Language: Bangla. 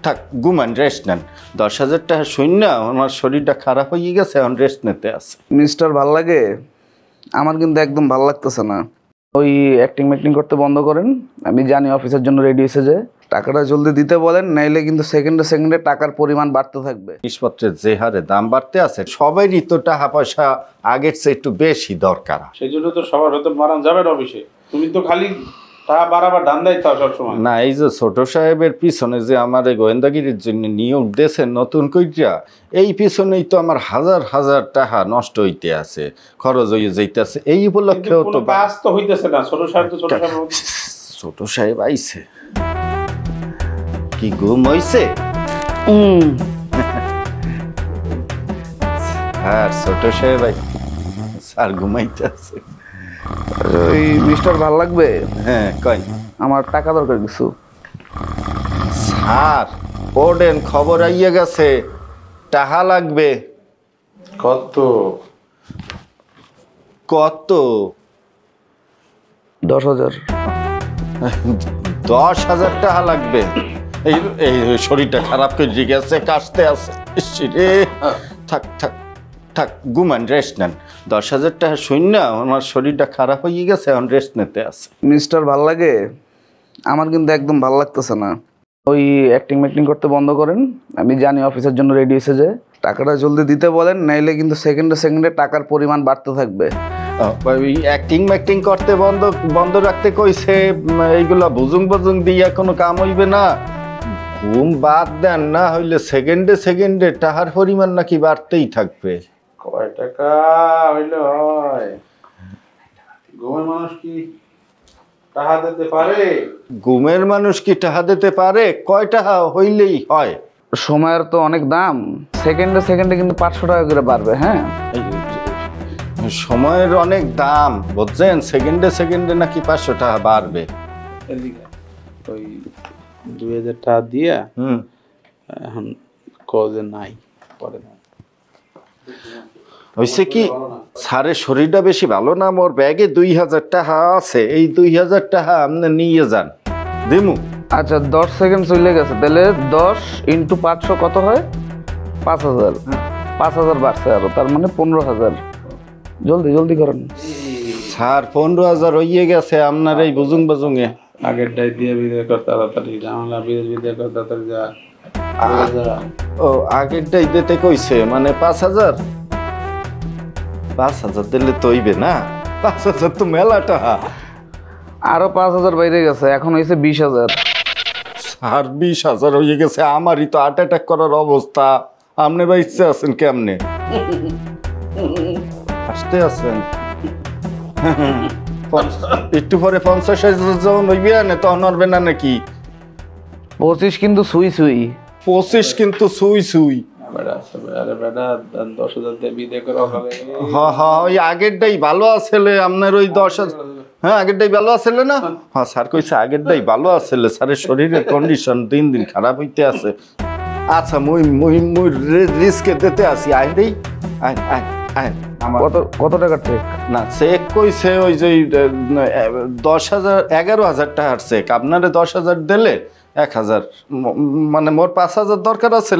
থাক ঘুমান রেস্ট নেন 10,000 টাকা শূন্য আমার শরীরটা খারাপ হয়ে গেছে এখন রেস্ট নিতে আছে মিস্টার ভাল লাগে আমার কিন্তু একদম ভাল লাগতেছে না ওই অ্যাক্টিং ম্যাক্টিং করতে বন্ধ করেন আমি জানি অফিসের জন্য রেডি হয়েছে যে টাকাটা জলদি দিতে বলেন নাইলে কিন্তু সেকেন্ডে সেকেন্ডে টাকার পরিমাণ বাড়তে থাকবে জিনিসপত্রের যে হারে দাম বাড়তে আছে সবারই তো টাকা পয়সা আগের চেয়ে একটু বেশি দরকার সেই জন্য তো সবার হয়তো মারান যাবে না অফিসে তুমি তো খালি টাকা বাড়াবার ধান্দাই থাও সবসময় না এই যে ছোট সাহেবের পিছনে যে আমার এই গোয়েন্দাগিরির জন্য নিয়োগ দিয়েছেন নতুন কইরা এই পিছনেই তো আমার হাজার হাজার টাকা নষ্ট হইতে আছে খরচ হয়ে যাইতেছে এই উপলক্ষেও তো কাজ তো হইতেছে না ছোট সাহেব তো ছোট সাহেব আইছে কি ঘুম হইছে হ্যাঁ ছোট সাহেব স্যার ঘুমাইতে আছে ওই মিস্টার ভাল লাগবে হ্যাঁ কই আমার টাকা দরকার কিছু স্যার ওডেন খবর আইয়া গেছে টাকা লাগবে কত কত 10,000 10,000 টাকা লাগবে এই এই শরীরটা খারাপ করে গেছে কাশতে আছে রে থাক থাক থাক ঘুমান রেস্ট নেন 10,000 টাকা শূন্য আমার শরীরটা খারাপ হয়ে গেছে এখন রেস্ট নিতে আছে মিস্টার ভাল লাগে আমার কিন্তু একদম ভাল লাগতেছে না ওই অ্যাক্টিং ম্যাক্টিং করতে বন্ধ করেন আমি জানি অফিসের জন্য রেডি হয়েছে যে টাকাটা জলদি দিতে বলেন নাইলে কিন্তু সেকেন্ডে সেকেন্ডে টাকার পরিমাণ বাড়তে থাকবে ওই অ্যাক্টিং ম্যাক্টিং করতে বন্ধ রাখতে কইছে এইগুলা বুজুং দিয়া কোনো কাম হইবে না ঘুম বাদ দেন না হইলে সেকেন্ডে সেকেন্ডে টাকার পরিমাণ নাকি বাড়তেই থাকবে কয় টাকা হইলে হয় ঘুমের মানুষ কি টাকা দিতে পারে ঘুমের মানুষ কি টাকা দিতে পারে কয় টাকা হইলেই হয় সময়ের তো অনেক দাম সেকেন্ডে সেকেন্ডে কিন্তু 500 টাকা করে বাড়বে হ্যাঁ সময়ের অনেক দাম বুঝছেন সেকেন্ডে সেকেন্ডে নাকি 500 টাকা বাড়বে ওই 2,000 টাকা দিয়া এখন কজে নাই পরে না হইছে কি স্যারের শরীরটা বেশি ভালো না মোর ব্যাগে 2,000 টাকা আছে এই 2,000 টাকা আপনি নিয়ে যান দিমু আচ্ছা 10 সেকেন্ড চলে গেছে তাহলে 10 × 500 কত হয় 5,000 5,000 বাড়ছে আরো তার মানে 15,000 জলদি করেন স্যার 15,000 হইয়ে গেছে আপনার এই বুজুং বাজুঙে আগের ডাই দিয়ে বিদায় করতে তাড়াতাড়ি জামালা বিদায় করতে তাড়াতাড়ি যা ও আগেরটাই দিতে কইছে মানে 5,000 দিলে তো হইবে না 5,000 তো মেলা টাকা আরো 5,000 বাইরে গেছে এখন হয়েছে 20,000 আর 20,000 হয়ে গেছে আমারই তো হার্ট অ্যাটাক করার অবস্থা আপনি বা ইচ্ছে আছেন কেমনে আসতে আছেন একটু পরে 50,000 যখন হইবে না তখন হবে না নাকি 25 কিন্তু সুই 25 কিন্তু সুই আরে বেটা 10,000 দিয়ে বিদায় করো ওই আগেরটাই ভালো আসলে আপনার ওই 10,000 হ্যাঁ আগেরটাই ভালো আসলে না হ্যাঁ স্যার কইছে আগেরটাই ভালো আসলে স্যারের শরীরের কন্ডিশন দিন দিন খারাপ হইতে আছে আচ্ছা মুই রিস্কে দিতে আসি আইন দেই আইন কত টাকার চেক না চেক কইছে ওই যে 11,000 টাকার চেক আপনারে 10,000 দিলে 1,000 মানে মোর 5,000 দরকার আছে